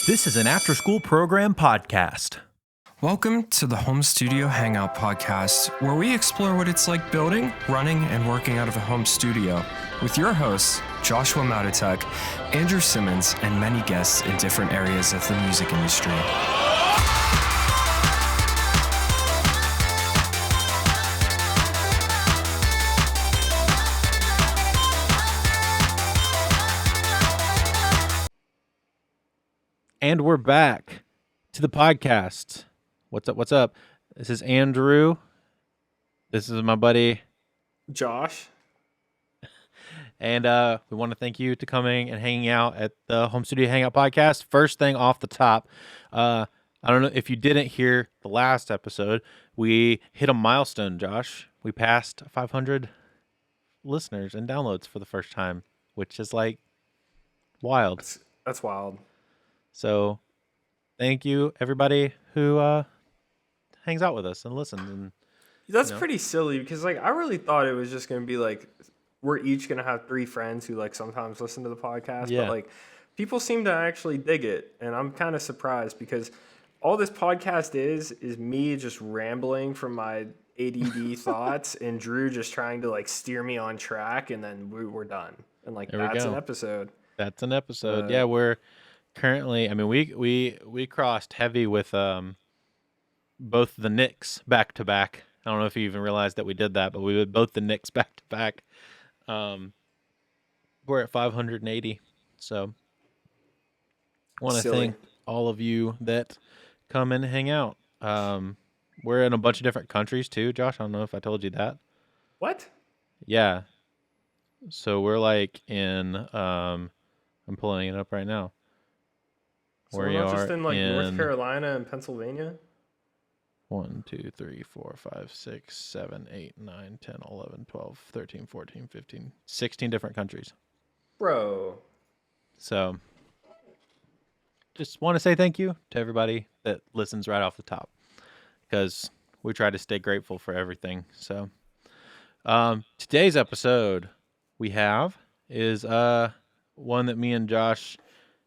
This is an after-school program podcast. Welcome to the Home Studio Hangout podcast, where we explore what it's like building, running, and working out of a home studio with your hosts, Joshua Matotek, Andrew Simmons, and many guests in different areas of the music industry. And we're back to the podcast. What's up? What's up? This is Andrew. This is my buddy Josh. And we want to thank you to coming and hanging out at the Home Studio Hangout podcast. First thing off the top, I don't know if you didn't hear the last episode, we hit a milestone, Josh. We passed 500 listeners and downloads for the first time, which is like wild. That's wild. So thank you, everybody who hangs out with us and listens. And that's pretty silly because like I really thought it was just gonna be like we're each gonna have 3 friends who like sometimes listen to the podcast, but like people seem to actually dig it, and I'm kind of surprised because all this podcast is me just rambling from my ADD thoughts and Drew just trying to like steer me on track, and then we're done, and like that's an episode. That's an episode. Yeah, we're currently, I mean, we crossed heavy with both the Knicks back to back. I don't know if you even realized that we did that, but we did both the Knicks back to back. We're at 580. So I want to thank all of you that come and hang out. We're in a bunch of different countries too, Josh. I don't know if I told you that. What? Yeah. So we're like in I'm pulling it up right now. So we're not just in like North Carolina and Pennsylvania? 1, 2, 3, 4, 5, 6, 7, 8, 9, 10, 11, 12, 13, 14, 15, 16 different countries. Bro. So just want to say thank you to everybody that listens right off the top, because we try to stay grateful for everything. So today's episode we have is one that me and Josh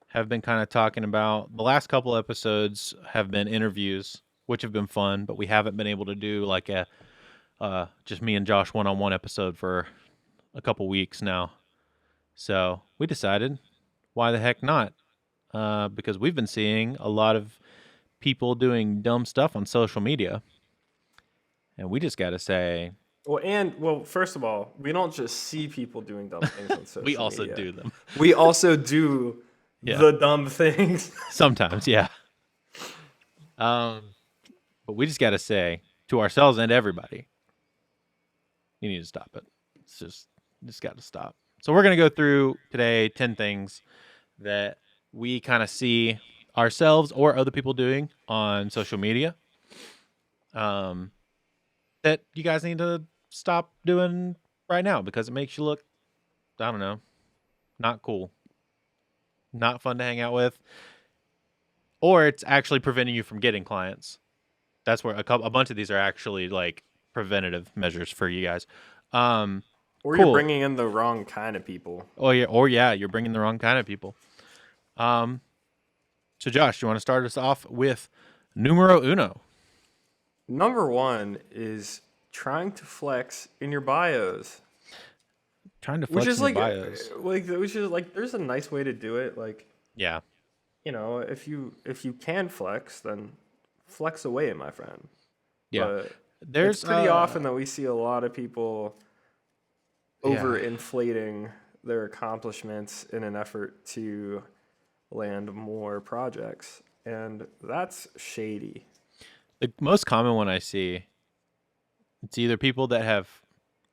have been kind of talking about. The last couple episodes have been interviews, which have been fun, but we haven't been able to do like a just me and Josh one-on-one episode for a couple weeks now. So we decided, why the heck not? Because we've been seeing a lot of people doing dumb stuff on social media, and we just got to say, well, first of all, we don't just see people doing dumb things on social media. We also do them. We also do the dumb things. Sometimes, yeah. But we just got to say to ourselves and everybody, you need to stop it. It's just got to stop. So we're going to go through today 10 things that we kind of see ourselves or other people doing on social media that you guys need to stop doing right now because it makes you look, I don't know, not cool, not fun to hang out with, or it's actually preventing you from getting clients. That's where a bunch of these are actually like preventative measures for you guys. Or you're bringing in the wrong kind of people. Oh yeah, you're bringing the wrong kind of people. So Josh, you want to start us off with numero uno? Number 1 is trying to flex in your bios. Trying to flex in your bios. Which is like, there's a nice way to do it. Like, yeah, you know, if you can flex, then flex away, my friend. Yeah, but it's pretty often that we see a lot of people overinflating their accomplishments in an effort to land more projects, and that's shady. The most common one I see, it's either people that have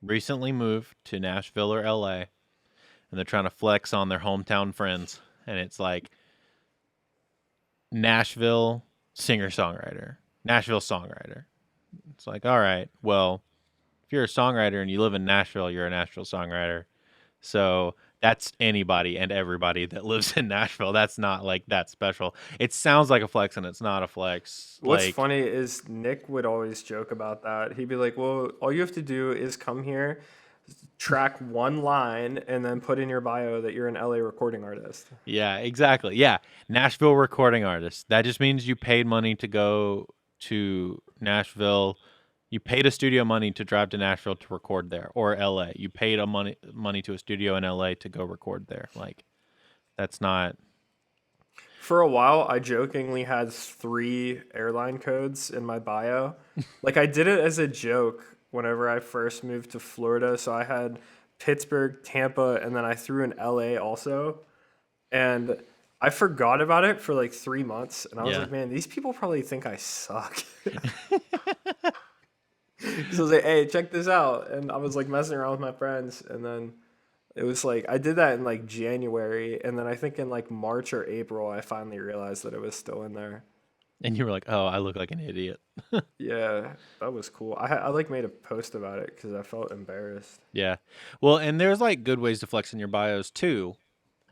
recently moved to Nashville or LA, and they're trying to flex on their hometown friends, and it's like Nashville singer-songwriter, Nashville songwriter. It's like, all right, well, if you're a songwriter and you live in Nashville, you're a Nashville songwriter. So that's anybody and everybody that lives in Nashville. That's not like that special. It sounds like a flex and it's not a flex. What's funny is Nick would always joke about that. He'd be like, well, all you have to do is come here, track one line and then put in your bio that you're an LA recording artist. Yeah, exactly. Yeah, Nashville recording artist. That just means you paid money to go to Nashville. You paid a studio money to drive to Nashville to record there, or LA. You paid a money to a studio in LA to go record there. Like, that's not. For a while, I jokingly had 3 airline codes in my bio. Like, I did it as a joke whenever I first moved to Florida. So I had Pittsburgh, Tampa, and then I threw in LA also. And I forgot about it for like 3 months. And I was like, man, these people probably think I suck. So I was like, hey, check this out. And I was like messing around with my friends. And then it was like, I did that in like January. And then I think in like March or April, I finally realized that it was still in there. And you were like, oh, I look like an idiot. Yeah, that was cool. I like made a post about it because I felt embarrassed. Yeah. Well, and there's like good ways to flex in your bios too.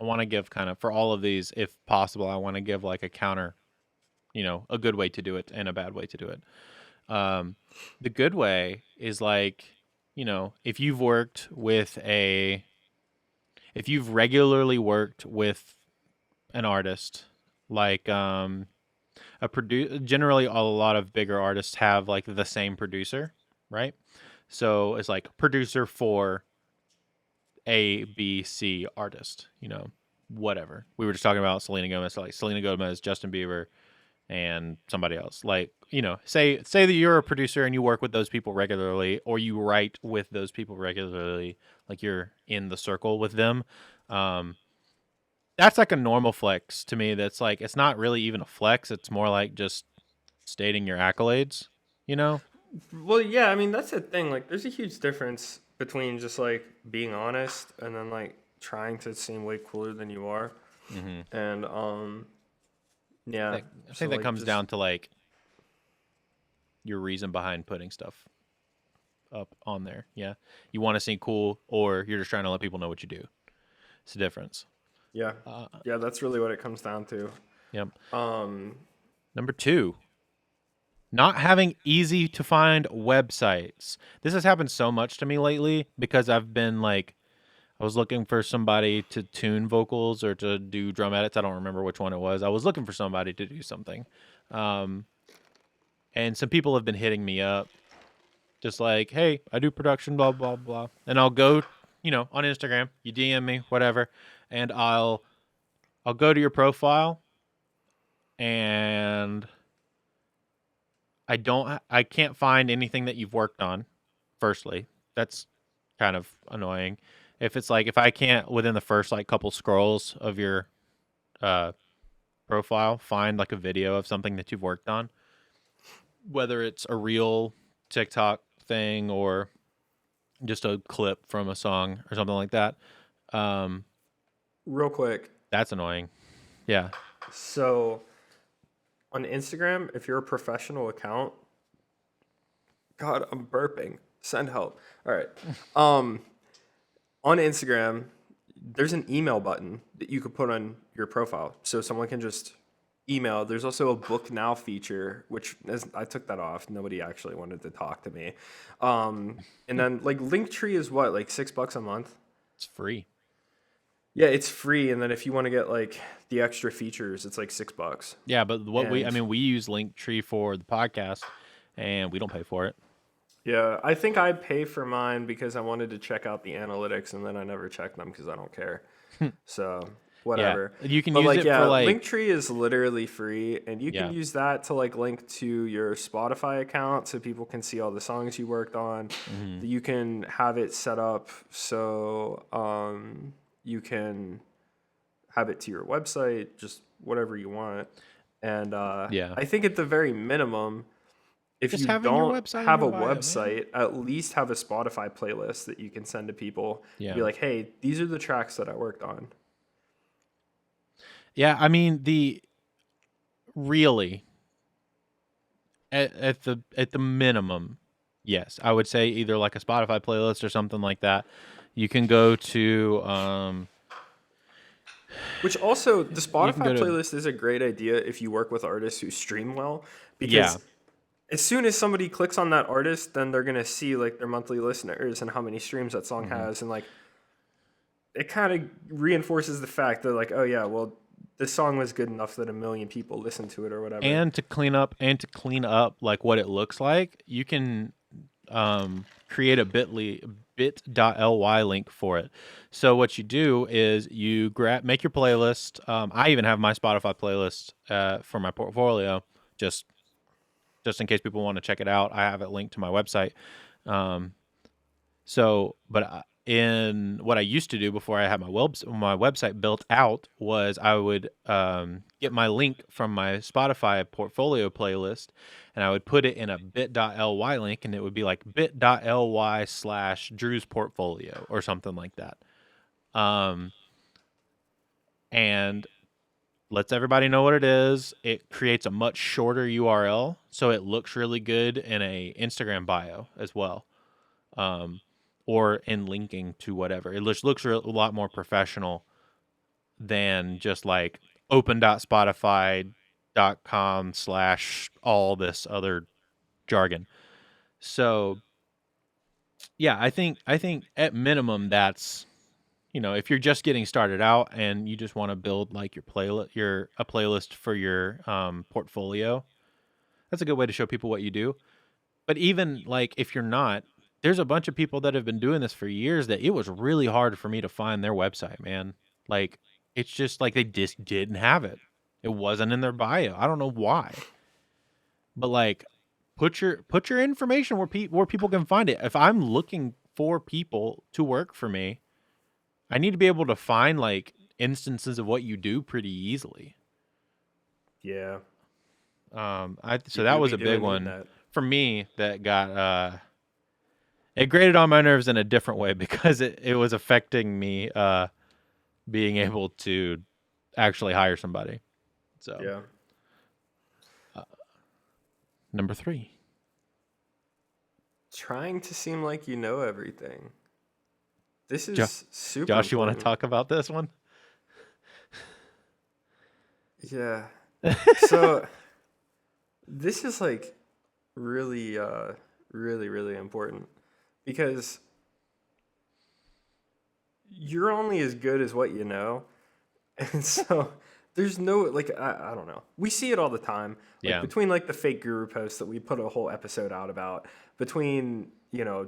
I want to give kind of, for all of these, if possible, I want to give like a counter, a good way to do it and a bad way to do it. The good way is like, if you've regularly worked with an artist, like generally a lot of bigger artists have like the same producer, right? So it's like producer for A, B, C artist, whatever. We were just talking about Selena Gomez, so like Selena Gomez, Justin Bieber, and somebody else. Like, say that you're a producer and you work with those people regularly, or you write with those people regularly, like you're in the circle with them. That's like a normal flex to me. That's like, it's not really even a flex. It's more like just stating your accolades, Well, yeah, I mean, that's the thing. Like, there's a huge difference between just like being honest and then like trying to seem way cooler than you are. Mm-hmm. And yeah, I think that comes down to like your reason behind putting stuff up on there. Yeah. You want to seem cool, or you're just trying to let people know what you do. It's a difference. Yeah. Yeah, that's really what it comes down to. Yep. Number 2, not having easy to find websites. This has happened so much to me lately because I've been like, I was looking for somebody to tune vocals or to do drum edits. I don't remember which one it was. I was looking for somebody to do something. And some people have been hitting me up just like, hey, I do production, blah, blah, blah. And I'll go, on Instagram, you DM me, whatever. And I'll go to your profile and I can't find anything that you've worked on. Firstly, that's kind of annoying. If it's like, if I can't within the first like couple scrolls of your profile find like a video of something that you've worked on, whether it's a real TikTok thing or just a clip from a song or something like that, real quick, that's annoying. Yeah. So on Instagram, if you're a professional account, God, I'm burping. Send help. All right. On Instagram, there's an email button that you could put on your profile, so someone can just email. There's also a book now feature, which I took that off. Nobody actually wanted to talk to me. And then like Linktree is what, like $6 a month? It's free. Yeah, it's free, and then if you want to get like the extra features, it's like $6. Yeah, but we use Linktree for the podcast, and we don't pay for it. Yeah, I think I pay for mine because I wanted to check out the analytics, and then I never check them because I don't care. So whatever. Yeah, you can use it for like Linktree is literally free, and you can use that to like link to your Spotify account so people can see all the songs you worked on. Mm-hmm. You can have it set up so you can have it to your website, just whatever you want. And I think at the very minimum, if just you don't have a website, at least have a Spotify playlist that you can send to people. Yeah. Be like, hey, these are the tracks that I worked on. Yeah, I mean really at the minimum, yes, I would say either like a Spotify playlist or something like that. You can go to which also the Spotify playlist is a great idea if you work with artists who stream well, because as soon as somebody clicks on that artist, then they're gonna see like their monthly listeners and how many streams that song has, and like it kind of reinforces the fact that like, oh yeah, well, this song was good enough that 1 million people listened to it or whatever. And to clean up like what it looks like, you can create a bit.ly link for it. So what you do is you make your playlist. I even have my Spotify playlist for my portfolio, just in case people want to check it out. I have it linked to my website. In what I used to do before I had my website built out was I would get my link from my Spotify portfolio playlist, and I would put it in a bit.ly link, and it would be like bit.ly/Drew's portfolio or something like that. And lets everybody know what it is. It creates a much shorter URL, so it looks really good in a Instagram bio as well. Or in linking to whatever. It just looks a lot more professional than just like open.spotify.com/all this other jargon. So yeah, I think at minimum that's, if you're just getting started out and you just want to build like your playlist for your portfolio, that's a good way to show people what you do. But even like if you're not, there's a bunch of people that have been doing this for years that it was really hard for me to find their website, man. Like, it's just like they just didn't have it. It wasn't in their bio. I don't know why. But like, put your information where people can find it. If I'm looking for people to work for me, I need to be able to find like instances of what you do pretty easily. Yeah. So that was a big one for me that got it grated on my nerves in a different way because it was affecting me being able to actually hire somebody. So yeah. Number 3. Trying to seem like you know everything. This is super Josh, you want to important. talk about this one? Yeah. So this is like really really important because you're only as good as what you know. And so there's no like I don't know. We see it all the time. Like Yeah. between like the fake guru posts that we put a whole episode out about, between,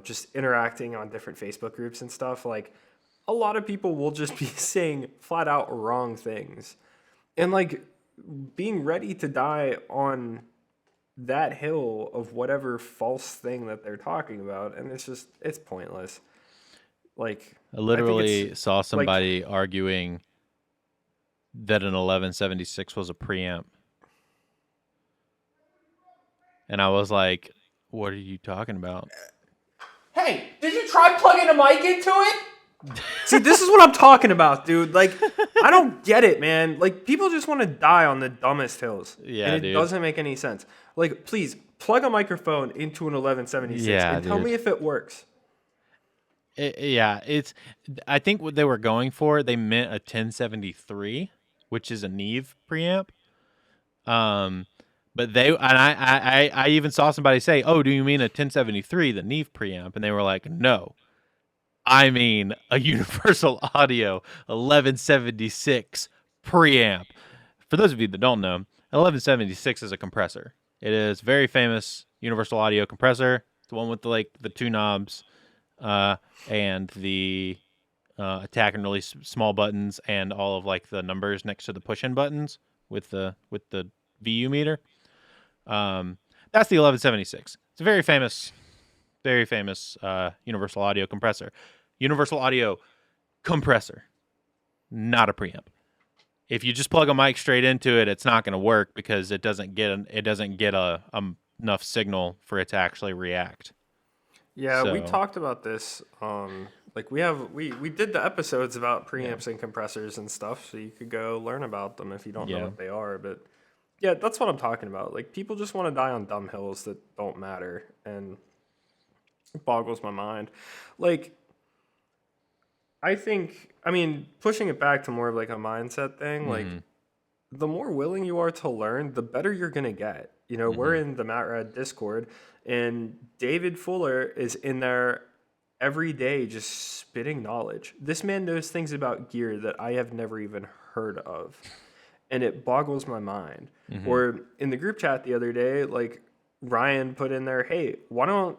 just interacting on different Facebook groups and stuff, like a lot of people will just be saying flat out wrong things. And like being ready to die on that hill of whatever false thing that they're talking about, and it's pointless. Like I literally saw somebody arguing that an 1176 was a preamp. And I was like, what are you talking about? Hey, did you try plugging a mic into it? See, this is what I'm talking about, dude. Like, I don't get it, man. Like, people just want to die on the dumbest hills. Yeah, and it doesn't make any sense. Like, please, plug a microphone into an 1176 and tell me if it works. I think what they were going for, they meant a 1073, which is a Neve preamp. But I even saw somebody say, "Oh, do you mean a 1073, the Neve preamp?" And they were like, "No, I mean a Universal Audio 1176 preamp." For those of you that don't know, 1176 is a compressor. It is very famous Universal Audio compressor. It's the one with the two knobs, and the attack and release small buttons, and all of like the numbers next to the push-in buttons with the VU meter. That's the 1176. It's a very famous Universal Audio compressor. Universal Audio compressor, not a preamp. If you just plug a mic straight into it, it's not going to work because it doesn't get enough signal for it to actually react. Yeah, we talked about this. Like we did the episodes about preamps and compressors and stuff, so you could go learn about them if you don't know what they are. But yeah, that's what I'm talking about. Like, people just want to die on dumb hills that don't matter, and it boggles my mind. Like, I mean, pushing it back to more of like a mindset thing, like the more willing you are to learn, the better you're going to get. You know, we're Mm-hmm. in the MatRad Discord, and David Fuller is in there every day just spitting knowledge. This man knows things about gear that I have never even heard of, and it boggles my mind. Mm-hmm. Or in the group chat the other day, like Ryan put in there, "Hey, why don't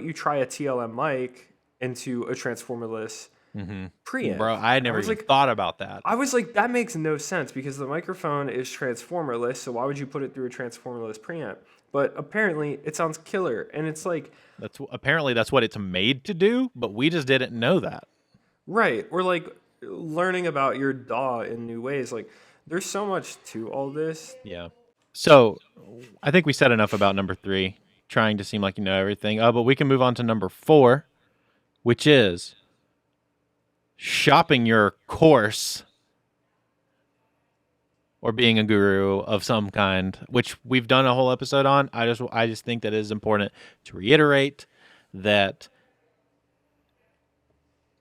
you try a TLM mic into a transformerless Mm-hmm. preamp?" Bro, I And never even thought about that. I was like, that makes no sense because the microphone is transformerless, so why would you put it through a transformerless preamp? But apparently, it sounds killer, and it's like, Apparently that's what it's made to do, but we just didn't know that. right, or like learning about your DAW in new ways. Like, there's so much to all this. Yeah. So I think we said enough about number 3, trying to seem like you know everything. But we can move on to number 4, which is shopping your course or being a guru of some kind, which we've done a whole episode on. I just think that it is important to reiterate that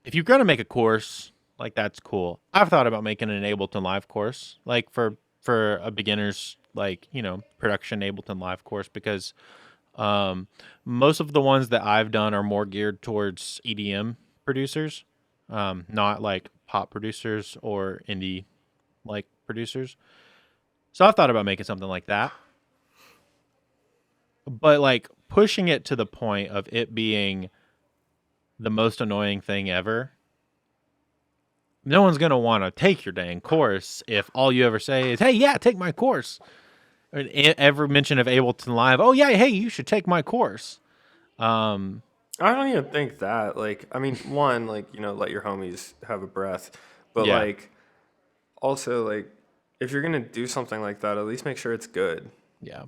if you're going to make a course, like that's cool. I've thought about making an Ableton Live course, like for a beginner's, like, you know, production Ableton Live course, because most of the ones that I've done are more geared towards EDM producers, not like pop producers or indie like producers. So I've thought about making something like that, but like pushing it to the point of it being the most annoying thing ever. No one's gonna want to take your dang course if all you ever say is, "Hey, yeah, take my course." Or every mention of Ableton Live, "Oh yeah, hey, you should take my course." Um, I don't even think that. Like, I mean, one, like, you know, let your homies have a breath, but yeah, like, also, like, if you're gonna do something like that, at least make sure it's good. yeah,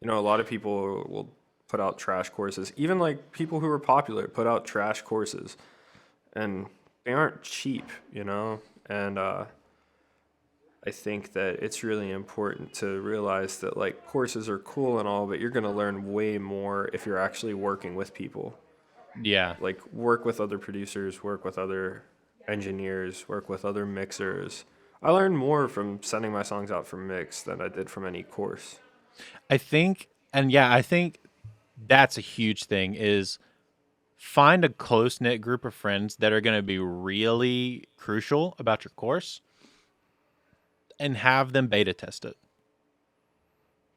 You know, a lot of people will put out trash courses. Even like people who are popular put out trash courses, and they aren't cheap, you know? And I think that it's really important to realize that like courses are cool and all, but you're going to learn way more if you're actually working with people. yeah. Like work with other producers, work with other engineers, work with other mixers. I learned more from sending my songs out for mix than I did from any course. I think, and yeah, I think that's a huge thing is find a close knit group of friends that are going to be really crucial about your course and have them beta test it.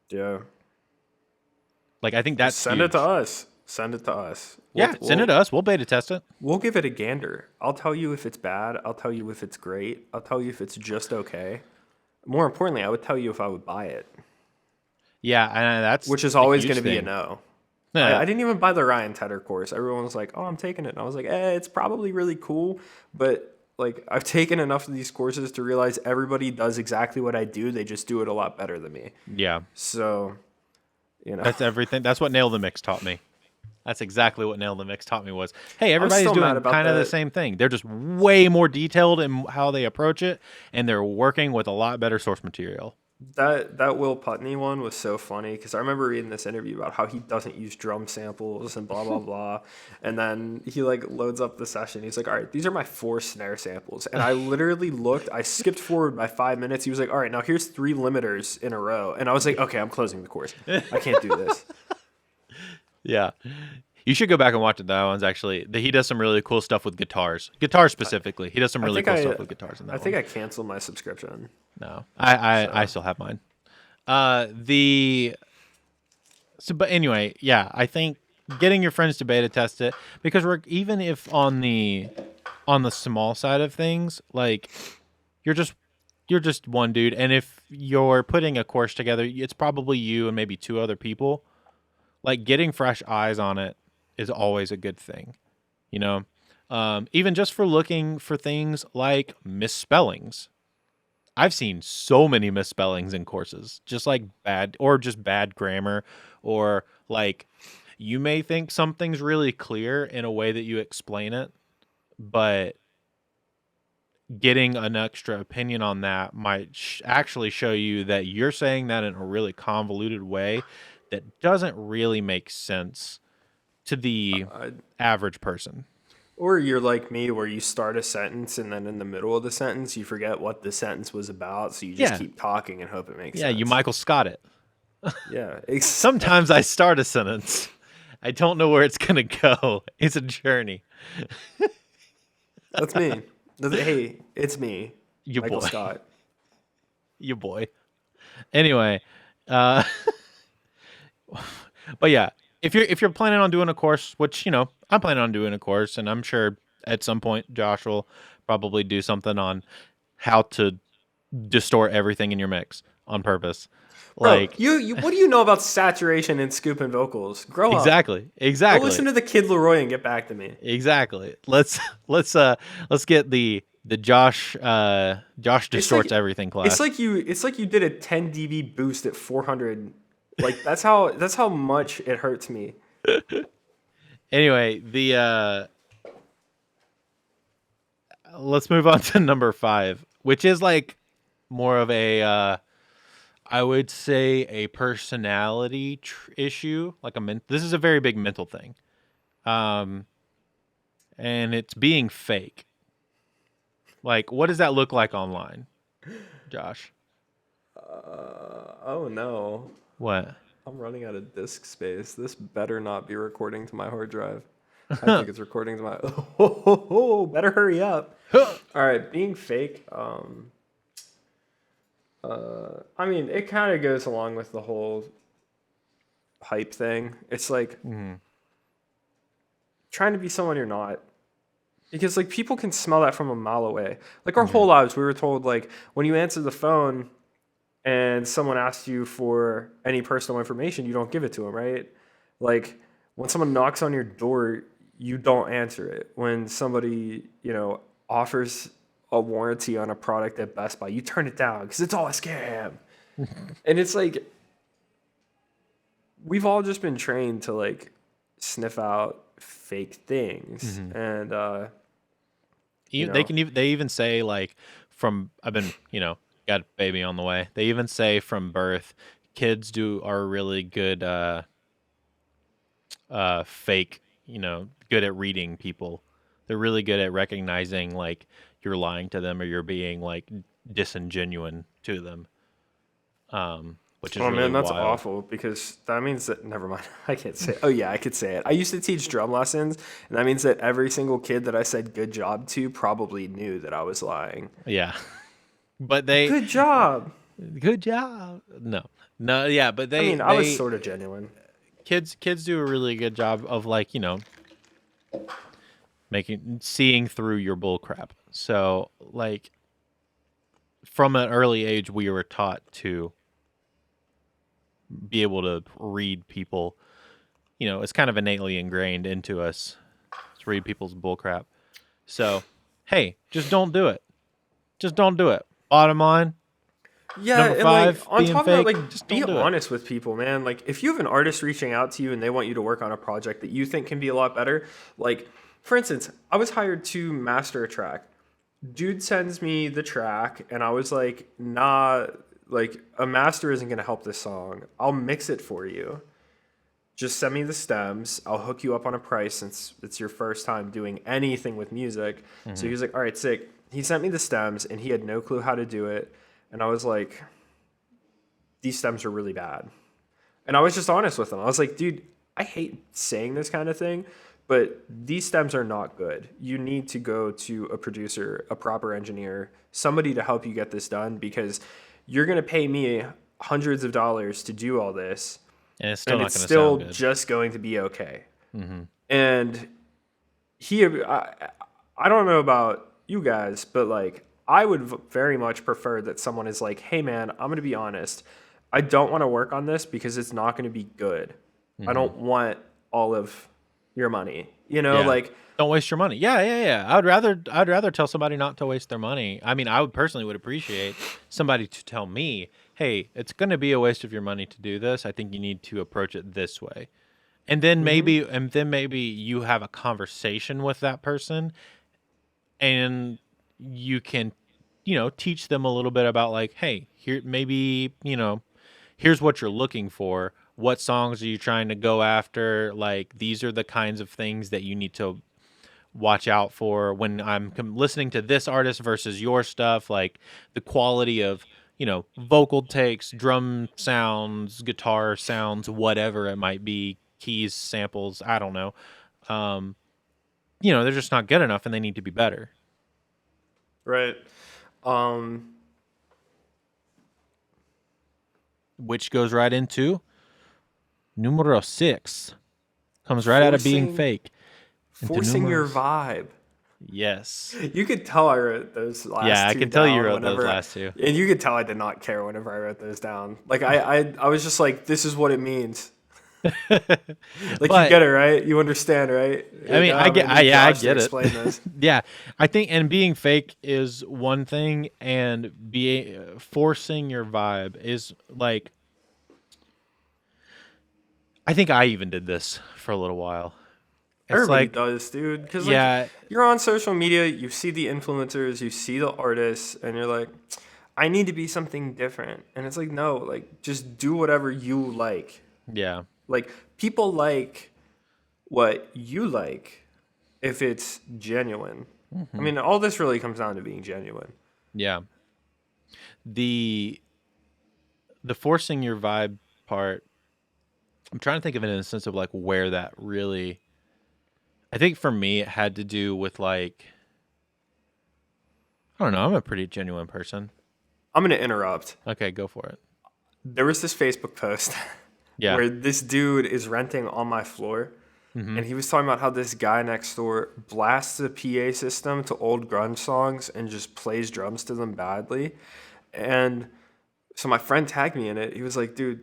Yeah. Like, I think that's Send huge. it to us. Send it to us. Yeah, send it to us. We'll beta test it. We'll give it a gander. I'll tell you if it's bad. I'll tell you if it's great. I'll tell you if it's just okay. More importantly, I would tell you if I would buy it, Yeah, and that's which is a always huge going to be a thing. no. Yeah. I didn't even buy the Ryan Tedder course. Everyone was like, "Oh, I'm taking it," and I was like, it's probably really cool, but like I've taken enough of these courses to realize everybody does exactly what I do. They just do it a lot better than me. Yeah, So, you know, that's everything. That's what Nail the Mix taught me. That's exactly what Nail the Mix taught me was, hey, everybody's still mad doing about kind of the that. same thing. They're just way more detailed in how they approach it, and they're working with a lot better source material. that Will Putney one was so funny because I remember reading this interview about how he doesn't use drum samples and blah blah blah, and then he like loads up the session. He's like, "All right, these are my 4 snare samples," and I literally looked. I skipped forward by 5 minutes. He was like, "All right, now here's 3 limiters in a row," and I was like, "Okay, I'm closing the course. I can't do this." Yeah. You should go back and watch it. That one's actually, he does some really cool stuff with guitars specifically. He does some really cool stuff with guitars in that I think one. I canceled my subscription. No, I still have mine. But anyway, yeah, I think getting your friends to beta test it, because we're, even if on the small side of things, like you're just one dude, and if you're putting a course together, it's probably you and maybe 2 other people. Like getting fresh eyes on it is always a good thing, you know. Even just for looking for things like misspellings. I've seen so many misspellings in courses, just like bad grammar, or like you may think something's really clear in a way that you explain it, but getting an extra opinion on that might actually show you that you're saying that in a really convoluted way that doesn't really make sense to the I, average person. Or you're like me where you start a sentence and then in the middle of the sentence you forget what the sentence was about, so you just Yeah. keep talking and hope it makes Yeah, you sense. Michael Scott it. Yeah. Sometimes I start a sentence. I don't know where it's going to go. It's a journey. That's me. Hey, it's me, You Michael boy. Scott. You boy. Anyway, uh but yeah, if you're planning on doing a course, which, I'm planning on doing a course, and I'm sure at some point Josh will probably do something on how to distort everything in your mix on purpose. Bro, Like, you what do you know about saturation and scooping vocals? Grow up. exactly. Go listen to the Kid Leroy and get back to me. Exactly. Let's get the Josh distorts everything class. It's like you did a 10 dB boost at 400. Like that's how much it hurts me. Anyway, the let's move on to number 5, which is like more of a I would say a personality issue, like this is a very big mental thing. And it's being fake. Like, what does that look like online, Josh? Oh no. What? I'm running out of disk space. This better not be recording to my hard drive. I think it's recording to my better hurry up. All right, being fake. I mean, it kind of goes along with the whole hype thing. It's like trying to be someone you're not. Because like people can smell that from a mile away. Like our whole lives, we were told like when you answer the phone and someone asks you for any personal information, you don't give it to them, right? Like when someone knocks on your door, you don't answer it. When somebody, offers a warranty on a product at Best Buy, you turn it down because it's all a scam. And it's like we've all just been trained to like sniff out fake things. And they even say like I've been, got a baby on the way. They even say from birth, kids are really good fake, good at reading people. They're really good at recognizing like you're lying to them or you're being like disingenuine to them. Which is really man, that's wild. awful because that means that never mind. I can't say it. Oh yeah, I could say it. I used to teach drum lessons, and that means that every single kid that I said good job to probably knew that I was lying. Yeah. But they Good job. Good job. No, yeah, but I was sort of genuine. Kids do a really good job of like, seeing through your bull crap. So like from an early age we were taught to be able to read people. It's kind of innately ingrained into us to read people's bull crap. So, hey, just don't do it. Just don't do it. Bottom line. Yeah, Number 5, on being top fake, of that, like, just be don't do it. honest with people, man. Like, if you have an artist reaching out to you and they want you to work on a project that you think can be a lot better, like, for instance, I was hired to master a track. Dude sends me the track, and I was like, nah, like, a master isn't going to help this song. I'll mix it for you. Just send me the stems. I'll hook you up on a price since it's your first time doing anything with music. So he was like, all right, sick. He sent me the stems, and he had no clue how to do it. And I was like, these stems are really bad. And I was just honest with him. I was like, dude, I hate saying this kind of thing, but these stems are not good. You need to go to a producer, a proper engineer, somebody to help you get this done because you're going to pay me hundreds of dollars to do all this. And it's still not going to still sound good. just going to be okay. And I don't know about you guys, but like, I would very much prefer that someone is like, hey man, I'm going to be honest. I don't want to work on this because it's not going to be good. I don't want all of your money, like don't waste your money. Yeah. I'd rather tell somebody not to waste their money. I mean, I would personally would appreciate somebody to tell me, hey, it's going to be a waste of your money to do this. I think you need to approach it this way. And then maybe you have a conversation with that person and you can, teach them a little bit about like, hey, here, maybe, here's what you're looking for. What songs are you trying to go after? Like, these are the kinds of things that you need to watch out for when I'm listening to this artist versus your stuff, like the quality of, vocal takes, drum sounds, guitar sounds, whatever it might be, keys, samples, I don't know. They're just not good enough and they need to be better. Right. Which goes right into numero 6. Comes right out of being fake. Forcing your vibe. Yes. You could tell I wrote those last two. Yeah, I can tell you wrote those last two. And you could tell I did not care whenever I wrote those down. Like I was just like, this is what it means. Like, you get it, right? You understand, right? I mean, I get it. This. Yeah, I think, and being fake is one thing, and forcing your vibe is like, I think I even did this for a little while. It's Everybody does, dude. Because you're on social media, you see the influencers, you see the artists, and you're like, I need to be something different. And it's like, no, like, just do whatever you like. Yeah. Like, people like what you like if it's genuine. Mm-hmm. I mean, all this really comes down to being genuine. Yeah. The forcing your vibe part, I'm trying to think of it in a sense of like where that really, I think for me it had to do with like, I don't know, I'm a pretty genuine person. I'm going to interrupt. Okay, go for it. There was this Facebook post where this dude is renting on my floor. Mm-hmm. And he was talking about how this guy next door blasts a PA system to old grunge songs and just plays drums to them badly. And so my friend tagged me in it. He was like, dude,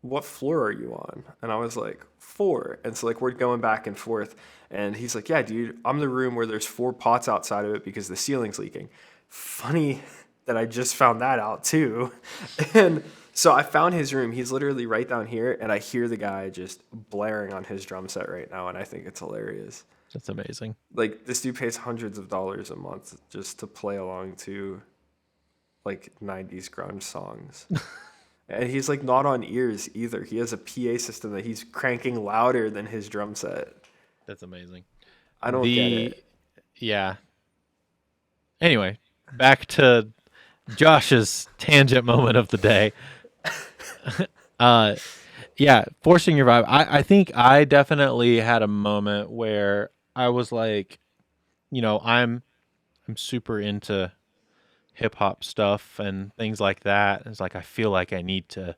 what floor are you on? And I was like, 4. And so like we're going back and forth. And he's like, yeah, dude, I'm the room where there's 4 pots outside of it because the ceiling's leaking. Funny that I just found that out too. And so I found his room. He's literally right down here, and I hear the guy just blaring on his drum set right now, and I think it's hilarious. That's amazing. Like, this dude pays hundreds of dollars a month just to play along to, like, 90s grunge songs. And he's, like, not on ears either. He has a PA system that he's cranking louder than his drum set. That's amazing. I don't get it. Yeah. Anyway, back to Josh's tangent moment of the day. Forcing your vibe. I think I definitely had a moment where I was like, I'm super into hip hop stuff and things like that. It's like I feel like I need to,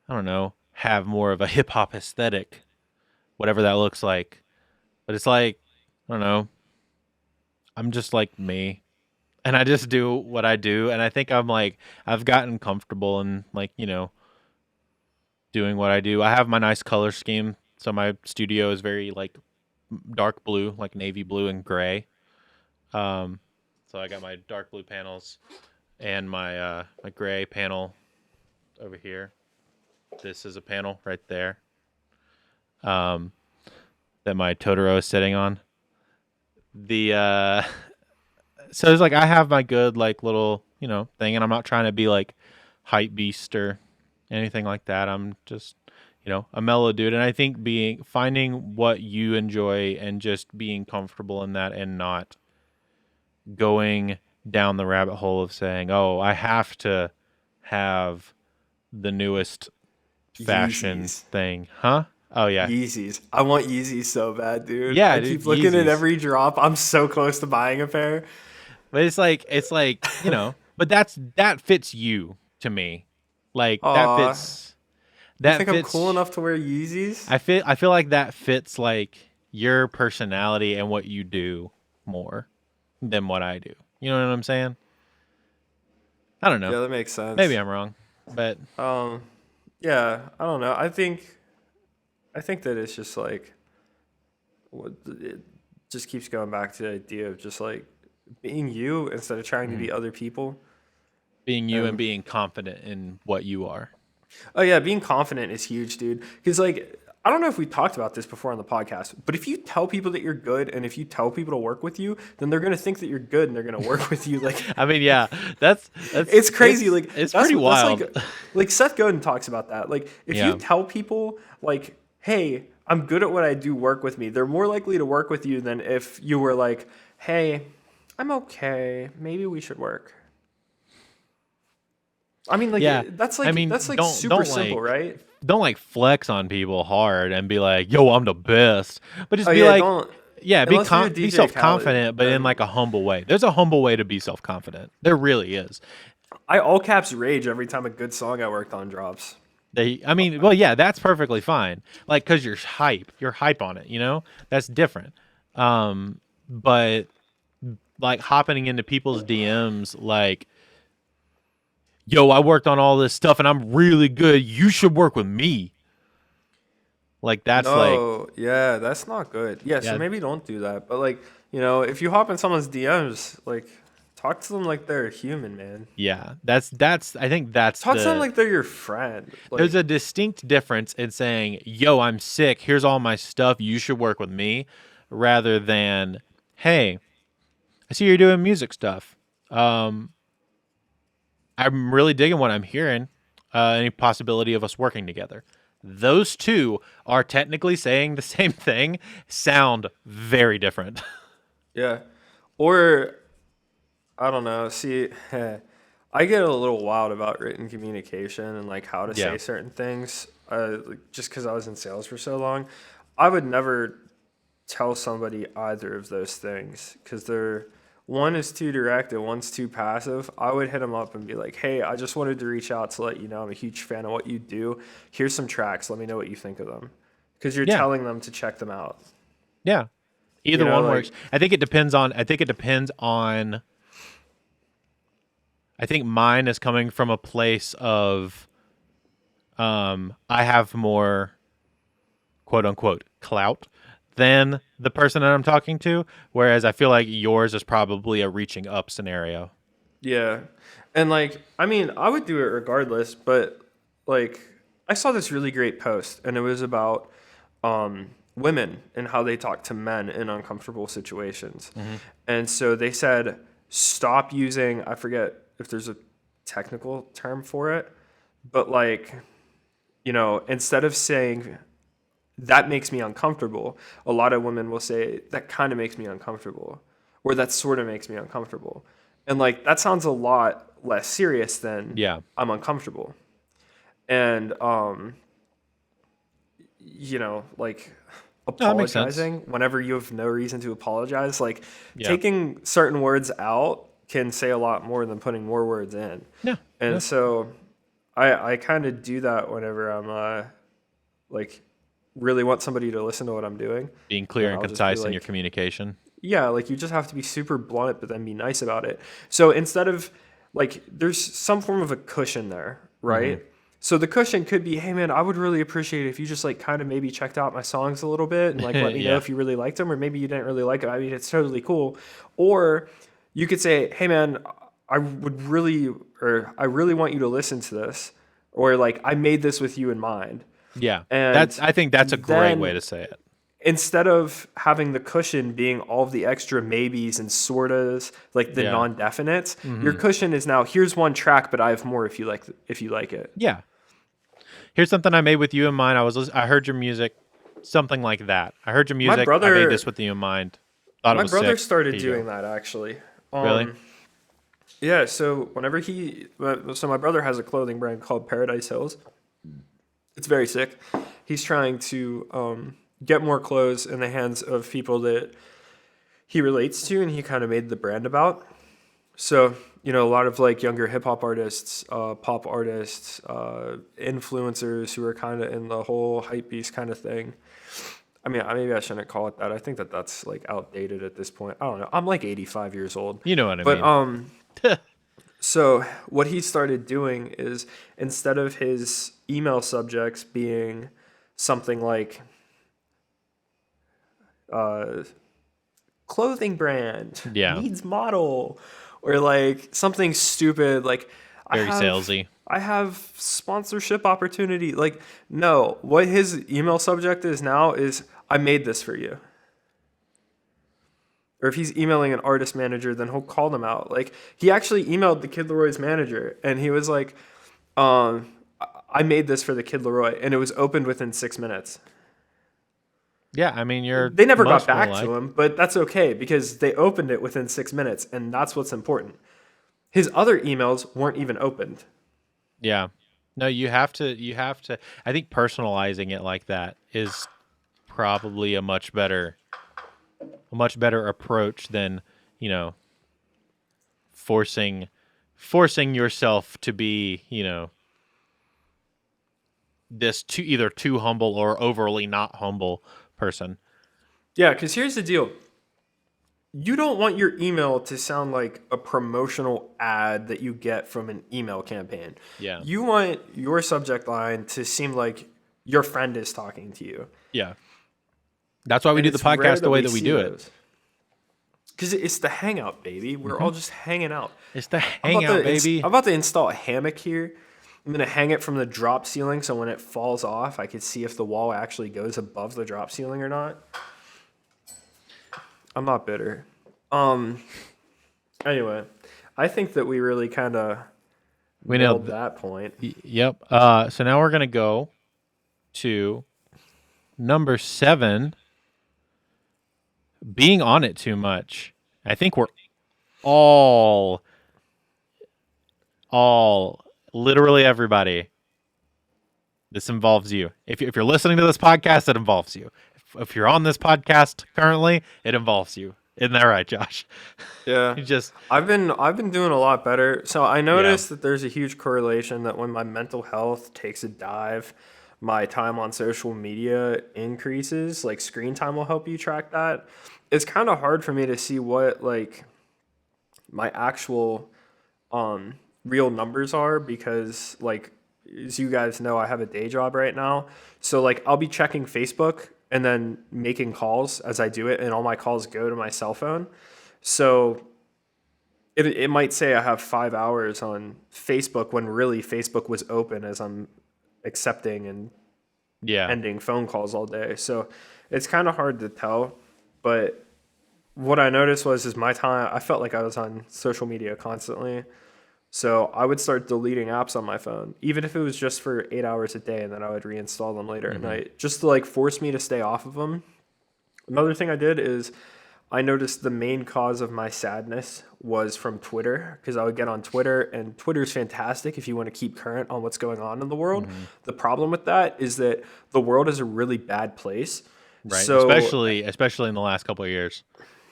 I don't know, have more of a hip hop aesthetic, whatever that looks like. But it's like, I don't know, I'm just like me. And I just do what I do. And I think I'm like, I've gotten comfortable in like, doing what I do. I have my nice color scheme. So my studio is very like dark blue, like navy blue and gray. So I got my dark blue panels and my my gray panel over here. This is a panel right there. That my Totoro is sitting on. So it's like I have my good like little, thing, and I'm not trying to be like hype beast or anything like that. I'm just, a mellow dude. And I think finding what you enjoy and just being comfortable in that and not going down the rabbit hole of saying, oh, I have to have the newest fashion thing. Huh? Oh, yeah. Yeezys. I want Yeezys so bad, dude. Yeah, I keep looking at every drop. I'm so close to buying a pair. But it's like, but that fits you to me. Like that fits. You think I'm cool enough to wear Yeezys? I feel like that fits like your personality and what you do more than what I do. You know what I'm saying? I don't know. Yeah, that makes sense. Maybe I'm wrong, but yeah, I don't know. I think that it's just like it just keeps going back to the idea of just like being you instead of trying to be other people. Being you and being confident in what you are. Oh yeah, being confident is huge, dude. Because like, I don't know if we talked about this before on the podcast, but if you tell people that you're good and if you tell people to work with you, then they're gonna think that you're good and they're gonna work with you. Like, I mean, yeah, that's it's crazy. It's pretty wild. Like Seth Godin talks about that. Like, if you tell people like, hey, I'm good at what I do, work with me. They're more likely to work with you than if you were like, hey, I'm okay. Maybe we should work. I mean, Yeah. that's I mean, super simple, right? don't like flex on people hard and be like, "Yo, I'm the best." But just Oh be yeah, like, don't yeah, unless you're be DJ Khaled. self-confident, but in Then like a humble way. There's a humble way to be self-confident. There really is. I all caps rage every time a good song I worked on drops. I mean, well, yeah, that's perfectly fine. Like, cause you're hype on it. You know, that's different. But like hopping into people's DMs, like, "Yo, I worked on all this stuff and I'm really good. You should work with me." Like, that's like, No, yeah, that's not good. Yeah, so yeah, maybe don't do that. But like, if you hop in someone's DMs, like talk to them like they're a human, man. yeah. I think that's Talk to them like they're your friend. Like, there's a distinct difference in saying, "Yo, I'm sick. Here's all my stuff. You should work with me," rather than, "Hey, I see you're doing music stuff. I'm really digging what I'm hearing. Any possibility of us working together?" Those two are technically saying the same thing, sound very different. yeah. Or I don't know. See, I get a little wild about written communication and like how to Yeah. say certain things. Just because I was in sales for so long, I would never tell somebody either of those things because one is too direct and one's too passive. I would hit them up and be like, "Hey, I just wanted to reach out to let you know I'm a huge fan of what you do. Here's some tracks. Let me know what you think of them." Because you're Yeah. telling them to check them out. Yeah. Either one Like, works. I think it depends on I think mine is coming from a place of I have more quote unquote clout than the person that I'm talking to, whereas I feel like yours is probably a reaching up scenario. yeah. And like, I mean, I would do it regardless, but like, I saw this really great post and it was about women and how they talk to men in uncomfortable situations. And so they said, stop using, I forget if there's a technical term for it, but like, instead of saying, that makes me uncomfortable, a lot of women will say, that kind of makes me uncomfortable, or that sort of makes me uncomfortable. And like, that sounds a lot less serious than Yeah. I'm uncomfortable. And, like No, that makes sense. apologizing whenever you have no reason to apologize, like Yeah. taking certain words out can say a lot more than putting more words in. Yeah. And Yeah. so I kind of do that whenever I'm like really want somebody to listen to what I'm doing. Being clear and I'll just be concise in like, your communication. yeah, like you just have to be super blunt, but then be nice about it. So instead of like, there's some form of a cushion there, right? So the cushion could be, hey man, I would really appreciate it if you just like kind of maybe checked out my songs a little bit and like let me know Yeah. if you really liked them, or maybe you didn't really like it. I mean, it's totally cool. Or you could say, hey man, I really want you to listen to this, or like I made this with you in mind. Yeah. And I think that's a great then way to say it. instead of having the cushion being all of the extra maybes and sortas, like the Yeah. non-definites, your cushion is now, here's one track, but I have more if you like it. Yeah. Here's something I made with you in mind. I heard your music, something like that. I heard your music. I made this with you in mind. Thought it My was brother sick. started Here you doing go. that actually. Really? Yeah, so whenever my brother has a clothing brand called Paradise Hills. It's very sick. He's trying to get more clothes in the hands of people that he relates to and he kind of made the brand about. So, a lot of like younger hip hop artists, pop artists, influencers who are kind of in the whole hype beast kind of thing. I mean, maybe I shouldn't call it that. I think that that's like outdated at this point. I don't know. I'm like 85 years old. You know what I mean. So what he started doing is instead of his email subjects being something like clothing brand needs model, or like something stupid like Very salesy. I have sponsorship opportunity. Like, no, what his email subject is now is I made this for you. Or if he's emailing an artist manager, then he'll call them out. Like, he actually emailed the Kid Leroy's manager, and he was like, I made this for the Kid Leroy, and it was opened within 6 minutes. Yeah, I mean, you're They never got much more back like. to him, but that's okay because they opened it within 6 minutes, and that's what's important. His other emails weren't even opened. Yeah. No, you have to I think personalizing it like that is probably a much better approach than, you know, forcing yourself to be, this either too humble or overly not humble person. Yeah, because here's the deal. You don't want your email to sound like a promotional ad that you get from an email campaign. Yeah. You want your subject line to seem like your friend is talking to you. Yeah. That's why we And do the it's rare podcast the way that we see do it. those. Because it's the Hangout, baby. We're all just hanging out. It's the hangout, baby. I'm about to install a hammock here. I'm going to hang it from the drop ceiling so when it falls off, I can see if the wall actually goes above the drop ceiling or not. I'm not bitter. Anyway, I think that we really kind of We nailed nailed that point. Yep. So now we're gonna go to number 7. Being on it too much. I think we're all, literally everybody. This involves you. If you're listening to this podcast, it involves you. If you're on this podcast currently, it involves you. Isn't that right, Josh? Yeah. You just I've been doing a lot better. So I noticed that there's a huge correlation that when my mental health takes a dive, my time on social media increases. Like screen time will help you track that. It's kind of hard for me to see what like my actual real numbers are because like as you guys know, I have a day job right now. So like I'll be checking Facebook and then making calls as I do it, and all my calls go to my cell phone. So it might say I have 5 hours on Facebook when really Facebook was open as I'm accepting and ending phone calls all day. So it's kind of hard to tell. But what I noticed is my time, I felt like I was on social media constantly. So I would start deleting apps on my phone, even if it was just for 8 hours a day, and then I would reinstall them later at night, just to like force me to stay off of them. Another thing I did is I noticed the main cause of my sadness was from Twitter, because I would get on Twitter, and Twitter's fantastic if you want to keep current on what's going on in the world. The problem with that is that the world is a really bad place. right, So especially in the last couple of years,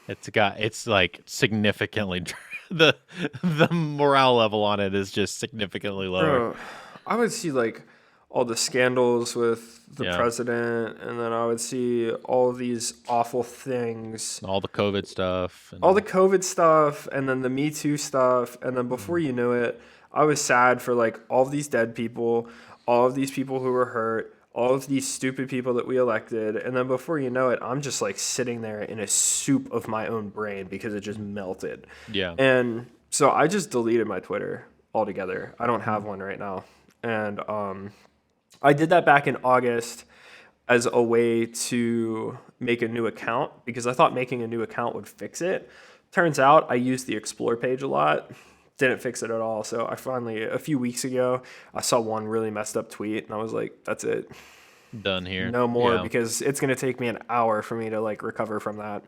it's like significantly the morale level on it is just significantly lower. I would see like all the scandals with the Yeah. president, and then I would see all of these awful things, All the COVID stuff. And all the COVID stuff, and then the Me Too stuff, and then before you knew it, I was sad for like all of these dead people, all of these people who were hurt, all of these stupid people that we elected, and then before you know it, I'm just like sitting there in a soup of my own brain because it just melted. yeah. And so I just deleted my Twitter altogether. I don't have one right now. And I did that back in August as a way to make a new account because I thought making a new account would fix it. Turns out I used the Explore page a lot. Didn't fix it at all. So I finally, a few weeks ago, I saw one really messed up tweet and I was like, that's it. Done here. No more Yeah. because it's going to take me an hour for me to like recover from that.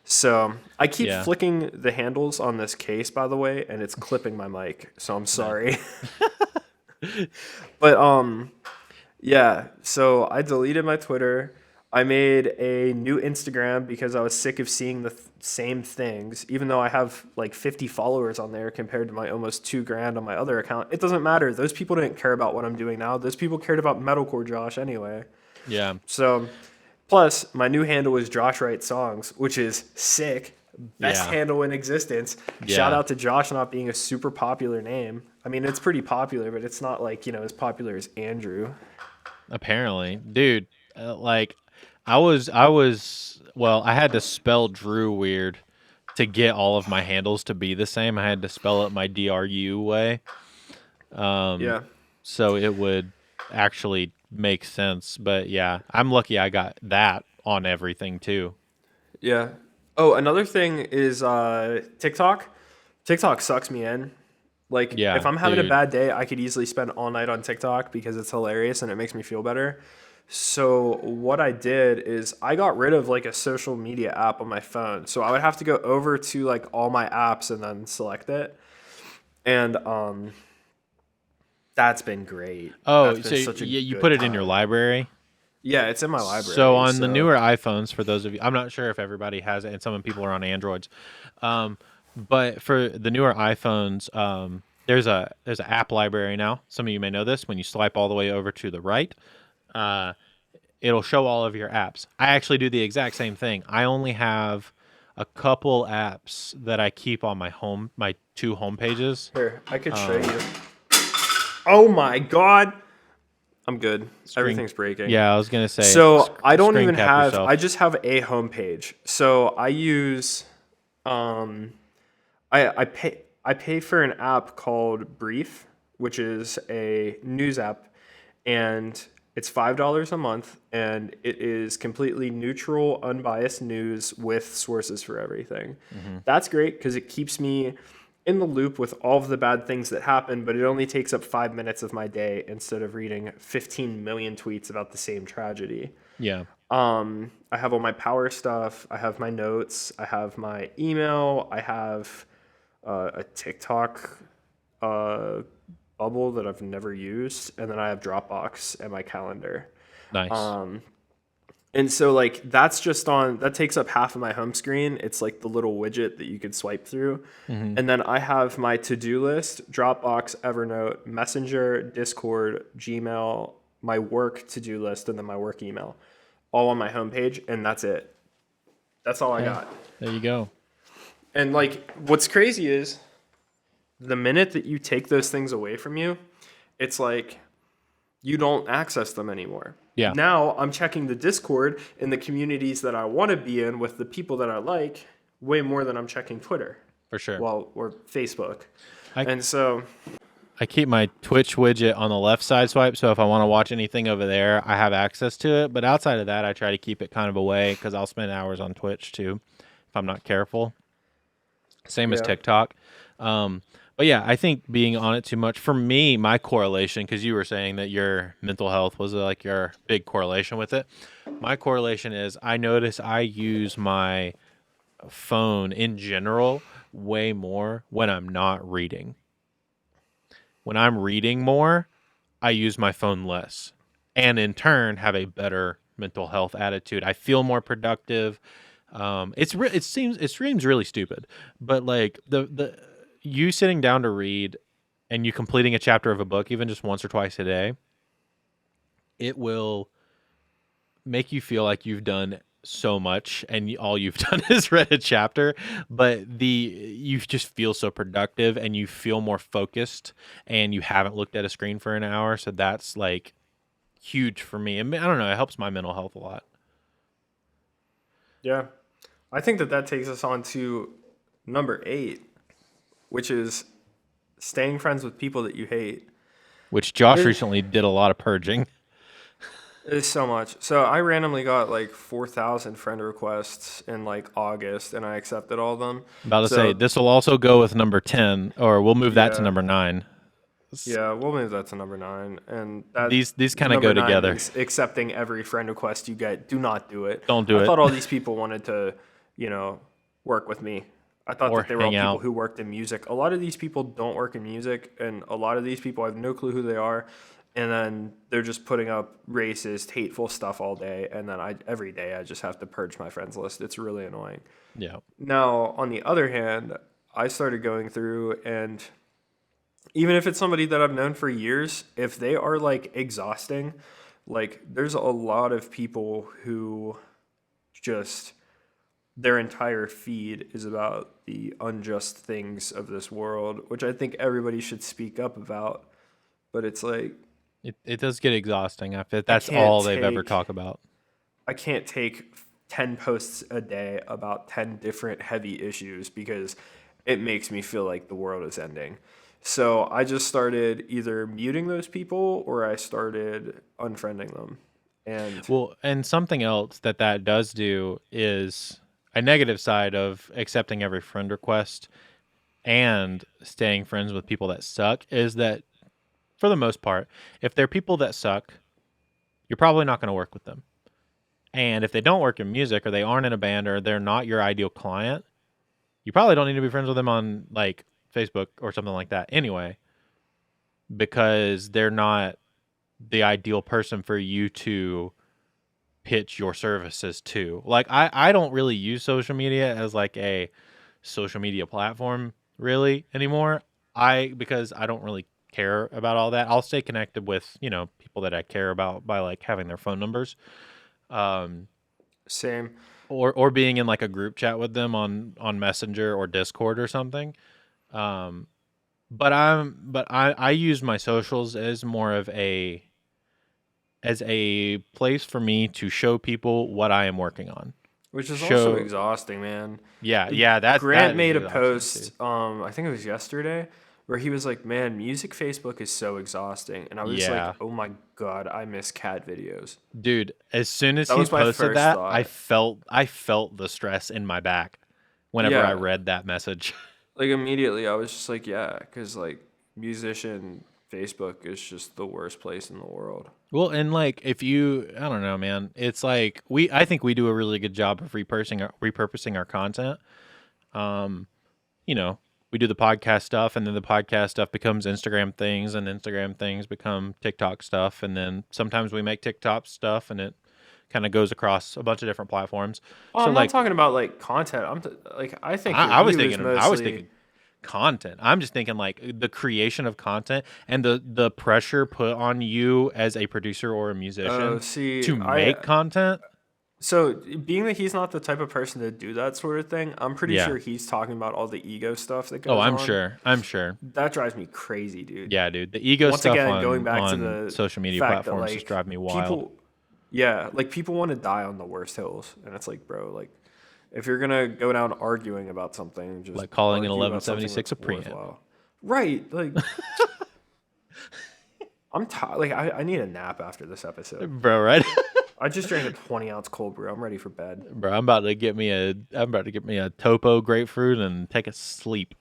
So I keep flicking the handles on this case, by the way, and it's clipping my mic. So I'm sorry. But yeah. So I deleted my Twitter. I made a new Instagram because I was sick of seeing the same things. Even though I have like 50 followers on there compared to my almost 2 grand on my other account, it doesn't matter. Those people didn't care about what I'm doing now. Those people cared about metalcore Josh anyway. Yeah. So, plus my new handle is Josh Writes Songs, which is sick. Best Yeah. handle in existence. Yeah. Shout out to Josh not being a super popular name. I mean, it's pretty popular, but it's not like, as popular as Andrew. Apparently, dude, like I had to spell Drew weird to get all of my handles to be the same. I had to spell it my DRU way. Yeah. So it would actually make sense. But yeah, I'm lucky I got that on everything too. Yeah. Oh, another thing is TikTok. TikTok sucks me in. Like, if I'm having a bad day, I could easily spend all night on TikTok because it's hilarious and it makes me feel better. So what I did is I got rid of like a social media app on my phone. So I would have to go over to like all my apps and then select it. And that's been great. Oh, That's been so such a you put good it in your time. library. Yeah, it's in my So library. on the So newer iPhones, for those of you, I'm not sure if everybody has it, and some people are on Androids, um, but for the newer iPhones, there's an app library now. Some of you may know this. When you swipe all the way over to the right, uh, it'll show all of your apps. I actually do the exact same thing. I only have a couple apps that I keep on my two home pages. here, I could show Um, you. Oh my God. I'm good. screen, Everything's breaking. yeah, I was gonna say, So I don't screen even cap have, yourself. I just have a homepage. So I use, um, I pay for an app called Brief, which is a news app, and it's $5 a month, and it is completely neutral, unbiased news with sources for everything. That's great because it keeps me in the loop with all of the bad things that happen, but it only takes up 5 minutes of my day instead of reading 15 million tweets about the same tragedy. Yeah, I have all my power stuff. I have my notes. I have my email. I have a TikTok uh, bubble that I've never used, and then I have Dropbox and my calendar. nice. And so like that takes up half of my home screen. It's like the little widget that you could swipe through. And then I have my to-do list, Dropbox, Evernote, Messenger, Discord, Gmail, my work to-do list, and then my work email, all on my homepage, and that's it. That's all I Yeah. got. There you go. And like what's crazy is the minute that you take those things away from you, it's like you don't access them anymore. Yeah. Now I'm checking the Discord in the communities that I want to be in with the people that I like way more than I'm checking Twitter. For sure. Or Facebook. I- And so I keep my Twitch widget on the left side swipe, so if I want to watch anything over there, I have access to it. But outside of that, I try to keep it kind of away because I'll spend hours on Twitch too if I'm not careful. Same as Yeah. TikTok. But yeah, I think being on it too much, for me, my correlation, because you were saying that your mental health was like your big correlation with it. My correlation is I notice I use my phone in general way more when I'm not reading. When I'm reading more, I use my phone less, and in turn have a better mental health attitude. I feel more productive. It seems really stupid, but like the you sitting down to read and you completing a chapter of a book, even just once or twice a day, it will make you feel like you've done so much and all you've done is read a chapter, but you just feel so productive and you feel more focused and you haven't looked at a screen for an hour. So that's like huge for me. I mean, I don't know. It helps my mental health a lot. yeah. I think that takes us on to number 8, which is staying friends with people that you hate. Which Josh There- recently did a lot of purging. There's so much. So I randomly got like 4,000 friend requests in like August, and I accepted all of them. About to So say this will also go with number 10, or we'll move that to Yeah. number 9. yeah, we'll move that to number 9, and that These kind of number go 9 together. is accepting every friend request you get. Do not do it. Don't do I it. thought all these people wanted to, work with me. I thought Or that they were all hang people out. who worked in music. A lot of these people don't work in music, and a lot of these people I have no clue who they are. And then they're just putting up racist, hateful stuff all day. And then every day I just have to purge my friends list. It's really annoying. Yeah. Now, on the other hand, I started going through, and even if it's somebody that I've known for years, if they are like exhausting, like there's a lot of people who just their entire feed is about the unjust things of this world, which I think everybody should speak up about. But it's like, It does get exhausting if that's can't all they've ever take- talked about. I can't take 10 posts a day about 10 different heavy issues because it makes me feel like the world is ending. So I just started either muting those people or I started unfriending them. And Well, and something else that does do is a negative side of accepting every friend request and staying friends with people that suck is that for the most part, if they're people that suck, you're probably not going to work with them. And if they don't work in music, or they aren't in a band, or they're not your ideal client, you probably don't need to be friends with them on like Facebook or something like that anyway, because they're not the ideal person for you to pitch your services to. Like I don't really use social media as like a social media platform really anymore. Because I don't really care about all that. I'll stay connected with, people that I care about by like having their phone numbers. Um Same. or being in like a group chat with them on Messenger or Discord or something. Um but I use my socials as more of a place for me to show people what I am working on. Which is also exhausting, man. Yeah, Grant that made is a exhausting, post, too. I think it was yesterday, where he was like, "Man, music Facebook is so exhausting," and I was Yeah. like, "Oh my god, I miss cat videos." Dude, as soon as That he was my posted first that, thought. I felt the stress in my back whenever I Yeah, read that message. like immediately, I was just like, "Yeah," because like musician Facebook is just the worst place in the world. Well, and like if you, I don't know, man, it's like I think we do a really good job of repurposing our content. Um, you know, we do the podcast stuff, and then the podcast stuff becomes Instagram things, and Instagram things become TikTok stuff, and then sometimes we make TikTok stuff, and it kind of goes across a bunch of different platforms. Oh, So I'm not like, talking about like content. I think your I was view is thinking mostly. content. I'm just thinking like the creation of content and the pressure put on you as a producer or a Oh, musician see, to make content. so being that he's not the type of person to do that sort of thing, I'm pretty Yeah. sure he's talking about all the ego stuff that Oh, goes I'm on. sure. I'm sure. That drives me crazy, dude. Yeah, dude. The ego Once stuff again, going back to on the social media fact that platforms just like drive me wild. people, yeah, like people want to die on the worst hills, and it's like, bro, like if you're gonna go down arguing about something, just Like calling an argue about something 1176 a that's preamp. worthwhile. Right? Like I'm tired. Like I need a nap after this episode. Bro, right? I just drank a 20-ounce cold brew. I'm ready for bed. Bro, I'm about to get me a topo grapefruit and take a sleep.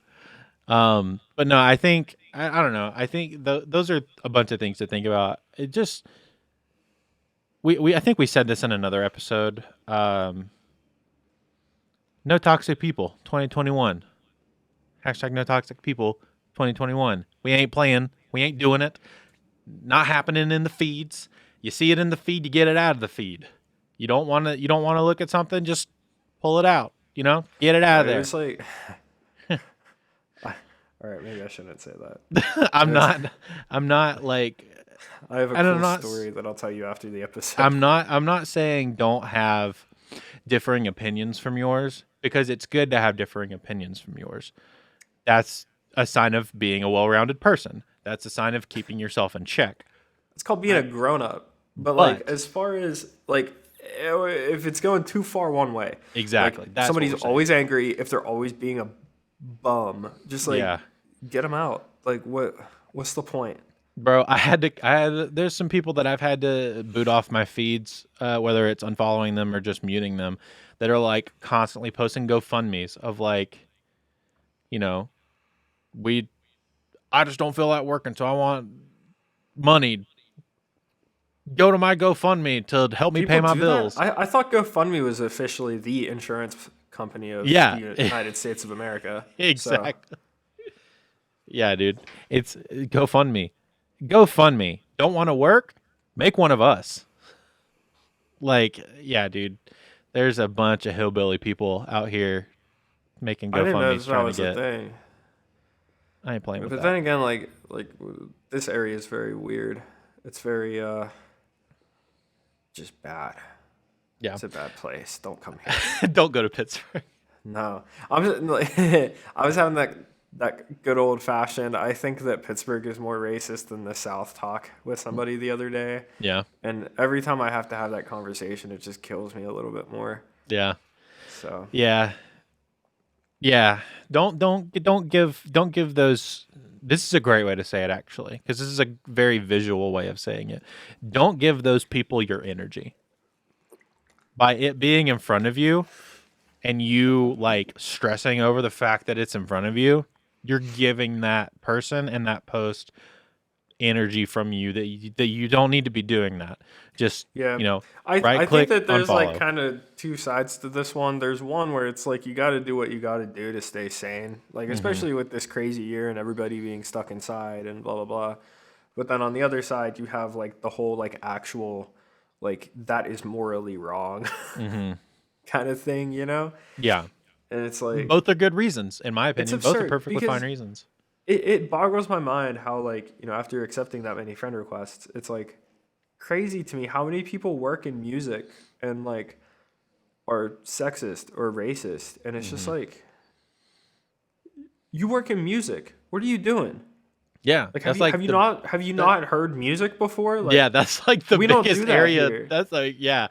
But no, I think I don't know. I think those are a bunch of things to think about. It just we I think we said this in another episode. No toxic people 2021. Hashtag no toxic people 2021. We ain't playing. We ain't doing it. Not happening in the feeds. You see it in the feed, you get it out of the feed. You don't want to look at something, just pull it out, Get it out of there. It's like, all right, maybe I shouldn't say that. I'm not like I have a cool story that I'll tell you after the episode. I'm not saying don't have differing opinions from yours, because it's good to have differing opinions from yours. That's a sign of being a well-rounded person. That's a sign of keeping yourself in check. It's called being a grown-up. But like, as far as like, if it's going too far one way, exactly. Like, That's somebody's always angry if they're always being a bum. Just like, get them out. Like, what's the point? Bro, there's some people that I've had to boot off my feeds, whether it's unfollowing them or just muting them, that are like constantly posting GoFundMes of like, I just don't feel like working, so I want money. Go to my GoFundMe to help me pay my bills. I thought GoFundMe was officially the insurance company of the United States of America. Exactly. So. Yeah, dude. It's GoFundMe. GoFundMe. Don't want to work? Make one of us. Like, yeah, dude. There's a bunch of hillbilly people out here making GoFundMes trying to get. Thing. I ain't playing with that. But then again, like this area is very weird. It's very just bad. Yeah, it's a bad place. Don't come here. Don't go to Pittsburgh. No, I was having that good old fashioned. I think that Pittsburgh is more racist than the South talk with somebody the other day. Yeah, and every time I have to have that conversation, it just kills me a little bit more. Yeah. So. Yeah. Don't give those. This is a great way to say it, actually, because this is a very visual way of saying it. Don't give those people your energy. By it being in front of you and you like stressing over the fact that it's in front of you, you're giving that person and that post energy from you that you don't need to be doing that. Just Yeah. right I think click, that there's like unfollow. kind of two sides to this one. There's one where it's like you got to do what you got to do to stay sane, like especially with this crazy year and everybody being stuck inside and blah blah blah. But then on the other side, you have like the whole like actual like that is morally wrong kind of thing, you know? Yeah, And it's like both are good reasons, in my it's opinion. Both are absurd perfectly fine because reasons. it boggles my mind how like, after accepting that many friend requests, it's like crazy to me how many people work in music and like are sexist or racist, and it's just like you work in music. What are you doing? Yeah, Like that's like have you not heard music before? Like yeah, that's like the we don't biggest do that area. here. That's like yeah.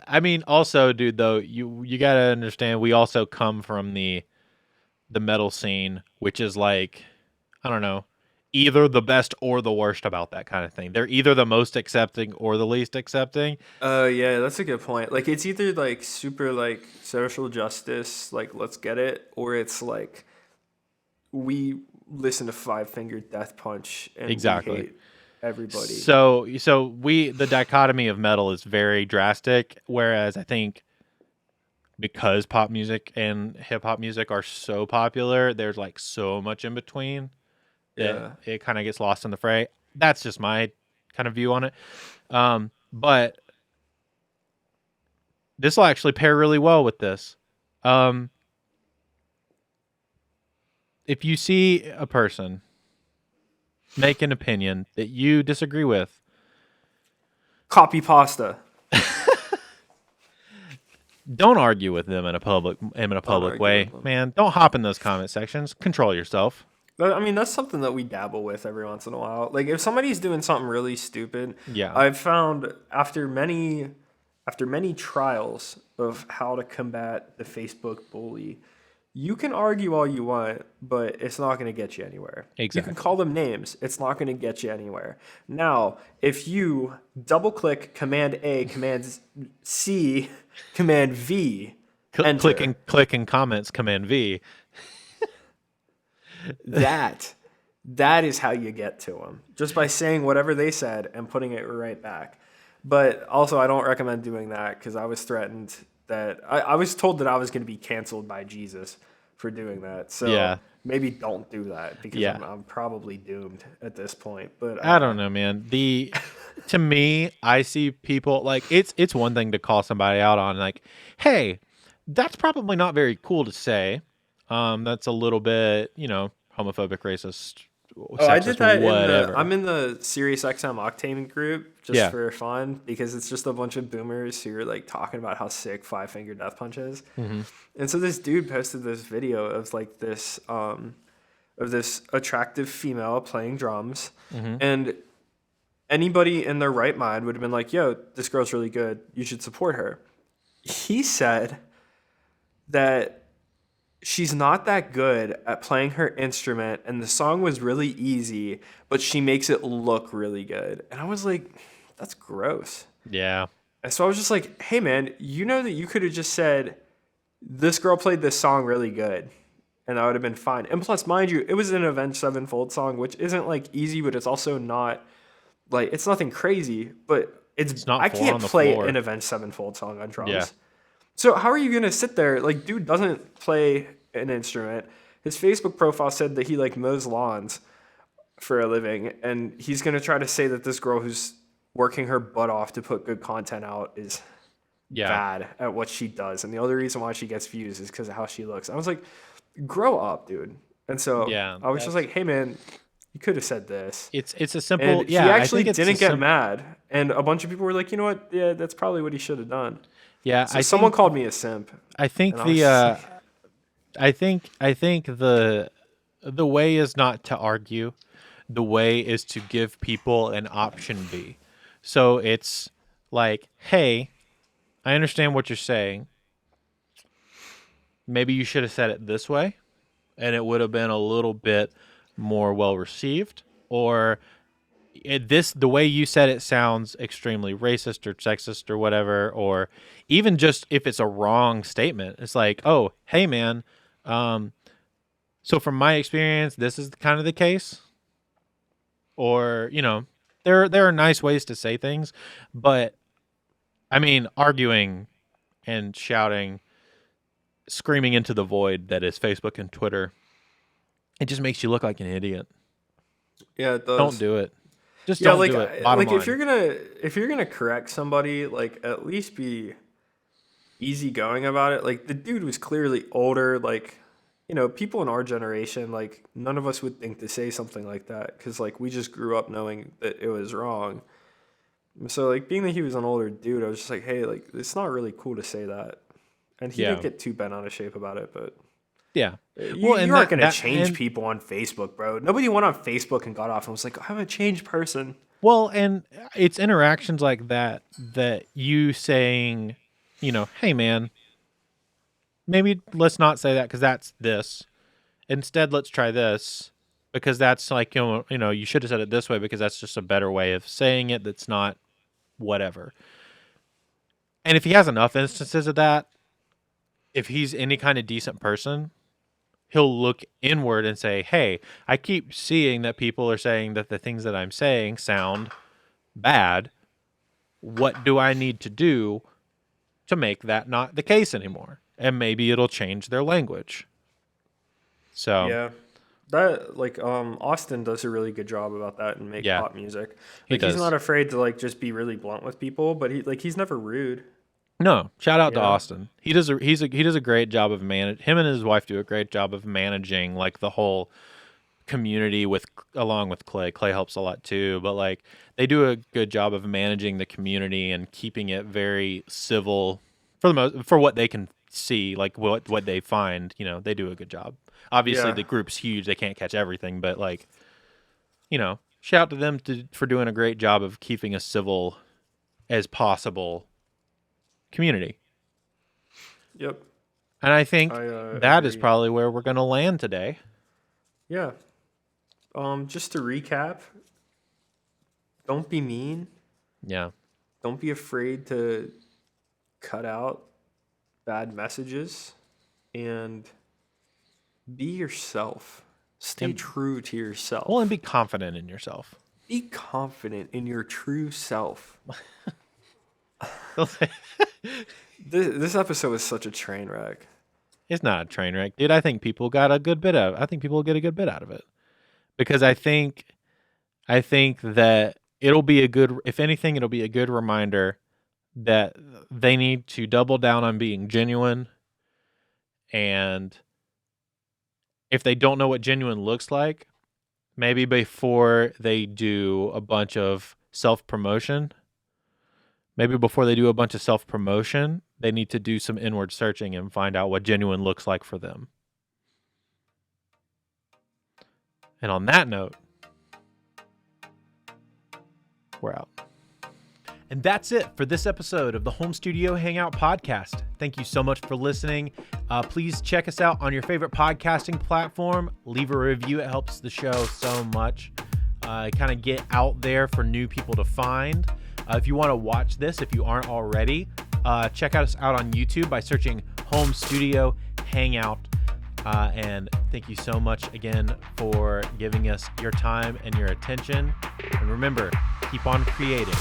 I mean, also, dude, though you gotta understand, we also come from the metal scene, which is like I don't know, either the best or the worst about that kind of thing. They're either the most accepting or the least accepting. Yeah, that's a good point. Like it's either like super like social justice, like let's get it, or it's like we listen to Five Finger Death Punch and Exactly. we hate everybody. So the dichotomy of metal is very drastic, whereas I think because pop music and hip hop music are so popular, there's like so much in between that Yeah. it kind of gets lost in the fray. That's just my kind of view on it. But this will actually pair really well with this. If you see a person make an opinion that you disagree with, Copypasta. don't argue with them in a public argue way, with them. man. Don't hop in those comment sections. Control yourself. I mean, that's something that we dabble with every once in a while. Like if somebody's doing something really stupid, Yeah. I've found after many trials of how to combat the Facebook bully, you can argue all you want, but it's not going to get you anywhere. Exactly. You can call them names. It's not going to get you anywhere. Now, if you double click Command A, Command C, Command V, enter, Clicking comments, Command V. that is how you get to them. Just by saying whatever they said and putting it right back. But also, I don't recommend doing that because I was threatened that I was told that I was going to be canceled by Jesus for doing that. So Yeah. maybe don't do that because Yeah. I'm probably doomed at this point. But I don't know, man. To me, I see people like it's one thing to call somebody out on like, hey, that's probably not very cool to say. That's a little bit, homophobic, racist, sexist, I did that whatever. I'm in the SiriusXM Octane group just Yeah. for fun because it's just a bunch of boomers who are like talking about how sick Five Finger Death Punch is. And so this dude posted this video of like this attractive female playing drums, and anybody in their right mind would have been like, yo, this girl's really good, you should support her. He said that she's not that good at playing her instrument and the song was really easy, but she makes it look really good. And I was like, that's gross. Yeah. And so I was just like, hey man, you know that you could have just said, this girl played this song really good, and that would have been fine. And plus, mind you, it was an Avenged Sevenfold song, which isn't like easy, but it's also not like, it's nothing crazy, but it's not I four can't on the play floor. an Avenged Sevenfold song on drums. Yeah. So how are you gonna sit there? Like, dude doesn't play an instrument. His Facebook profile said that he like mows lawns for a living, and he's gonna try to say that this girl who's working her butt off to put good content out is bad at what she does, and the only reason why she gets views is because of how she looks. I was like, grow up, dude. And so I was just like, hey man, you could have said this. It's a simple. And yeah, he I actually think it's didn't get mad, and a bunch of people were like, you know what? Yeah, that's probably what he should have done. Yeah, So someone called me a simp. I think and I was just like, I think the way is not to argue. The way is to give people an option B. So it's like, hey, I understand what you're saying. Maybe you should have said it this way, and it would have been a little bit more well received. Or the way you said it sounds extremely racist or sexist or whatever. Or even just if it's a wrong statement, it's like, oh, hey man, so from my experience, this is kind of the case. or, you know, there are nice ways to say things, but I mean, arguing and shouting, screaming into the void that is Facebook and Twitter, it just makes you look like an idiot. Yeah, it Don't does. do it. Just Yeah, don't like do it. Bottom line. if you're gonna correct somebody, like at least be easygoing about it. Like the dude was clearly older. Like, you know, people in our generation, like none of us would think to say something like that because like we just grew up knowing that it was wrong. So like being that he was an older dude, I was just like, hey, like it's not really cool to say that. And he didn't get too bent out of shape about it, but yeah. you aren't gonna change people on Facebook, bro. Nobody went on Facebook and got off and was like, I'm a changed person. Well, and it's interactions like that you saying, you know, hey man, maybe let's not say that because that's this. Instead, let's try this because that's like, you know, you should have said it this way because that's just a better way of saying it. That's not whatever. And if he has enough instances of that, if he's any kind of decent person, he'll look inward and say, hey, I keep seeing that people are saying that the things that I'm saying sound bad. What do I need to do to make that not the case anymore? And maybe it'll change their language. So yeah, that like Austin does a really good job about that and make pop music. Like he's not afraid to like just be really blunt with people, but he's never rude. No, shout out to Austin. He does a great job of him and his wife do a great job of managing like the whole community along with Clay. Clay helps a lot too, but like they do a good job of managing the community and keeping it very civil for what they can see, like what they find, you know, they do a good job. Obviously the group's huge, they can't catch everything, but like, you know, shout out to them for doing a great job of keeping as civil as possible community. Yep. And I think that is probably where we're going to land today. Yeah. Just to recap, don't be mean. Yeah. Don't be afraid to cut out bad messages and be yourself. Stay true to yourself. Well, and be confident in yourself. Be confident in your true self. This episode was such a train wreck. It's not a train wreck, dude. I think people got a good bit out. I think people will get a good bit out of it because I think that it'll be if anything, it'll be a good reminder that they need to double down on being genuine. And if they don't know what genuine looks like, maybe before they do a bunch of self-promotion, they need to do some inward searching and find out what genuine looks like for them. And on that note, we're out. And that's it for this episode of the Home Studio Hangout podcast. Thank you so much for listening. Please check us out on your favorite podcasting platform. Leave a review. It helps the show so much. Kind of get out there for new people to find. If you want to watch this, if you aren't already, check us out on YouTube by searching Home Studio Hangout. And thank you so much again for giving us your time and your attention. And remember, keep on creating.